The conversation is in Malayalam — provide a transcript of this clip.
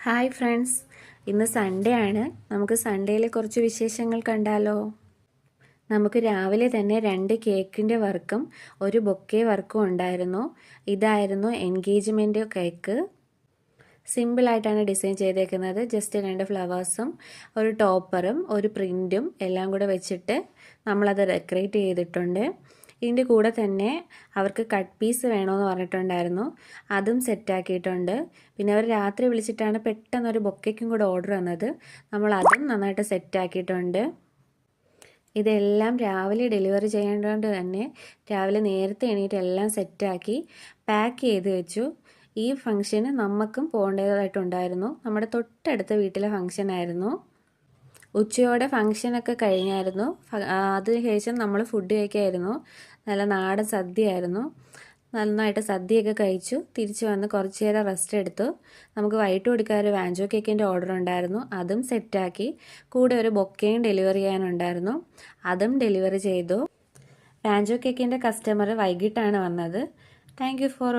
ഹായ് ഫ്രണ്ട്സ്, ഇന്ന് സൺഡേ ആണ്. നമുക്ക് സൺഡേയിലെ കുറച്ച് വിശേഷങ്ങൾ കണ്ടാലോ? നമുക്ക് രാവിലെ തന്നെ 2 കേക്കിൻ്റെ വർക്കും ഒരു ബൊക്കെ വർക്കും ഉണ്ടായിരുന്നു. ഇതായിരുന്നു എൻഗേജ്മെൻറ്റ് കേക്ക്. സിമ്പിളായിട്ടാണ് ഡിസൈൻ ചെയ്തേക്കുന്നത്. ജസ്റ്റ് 2 ഫ്ലവേഴ്സും ഒരു ടോപ്പറും ഒരു പ്രിൻറ്റും എല്ലാം കൂടെ വെച്ചിട്ട് നമ്മളത് ഡെക്കറേറ്റ് ചെയ്തിട്ടുണ്ട്. ഇതിൻ്റെ കൂടെ തന്നെ അവർക്ക് കട്ട് പീസ് വേണമെന്ന് പറഞ്ഞിട്ടുണ്ടായിരുന്നു. അതും സെറ്റാക്കിയിട്ടുണ്ട്. പിന്നെ അവർ രാത്രി വിളിച്ചിട്ടാണ് പെട്ടെന്നൊരു ബൊക്കയ്ക്കും കൂടെ ഓർഡർ തന്നത്. നമ്മൾ അതും നന്നായിട്ട് സെറ്റാക്കിയിട്ടുണ്ട്. ഇതെല്ലാം രാവിലെ ഡെലിവറി ചെയ്യേണ്ടതുകൊണ്ട് തന്നെ രാവിലെ നേരത്തെ എണീറ്റ് എല്ലാം സെറ്റാക്കി പാക്ക് ചെയ്ത് വെച്ചു. ഈ ഫംഗ്ഷന് നമുക്കും പോകേണ്ടതായിട്ടുണ്ടായിരുന്നു. നമ്മുടെ തൊട്ടടുത്ത വീട്ടിലെ ഫംഗ്ഷനായിരുന്നു. ഉച്ചയോടെ ഫംഗ്ഷനൊക്കെ കഴിഞ്ഞായിരുന്നു. അതിനുശേഷം നമ്മൾ ഫുഡ് കഴിക്കായിരുന്നു. നല്ല നാടൻ സദ്യയായിരുന്നു. നന്നായിട്ട് സദ്യയൊക്കെ കഴിച്ചു തിരിച്ചു വന്ന് കുറച്ച് നേരം റെസ്റ്റ് എടുത്തു. നമുക്ക് വൈകിട്ട് കൊടുക്കാൻ ഒരു വാഞ്ചോ കേക്കിൻ്റെ ഓർഡർ ഉണ്ടായിരുന്നു. അതും സെറ്റാക്കി. കൂടെ ഒരു ബൊക്കയും ഡെലിവറി ചെയ്യാനുണ്ടായിരുന്നു. അതും ഡെലിവറി ചെയ്തു. വാഞ്ചോ കേക്കിൻ്റെ കസ്റ്റമർ വൈകിട്ടാണ് വന്നത്. Thank you for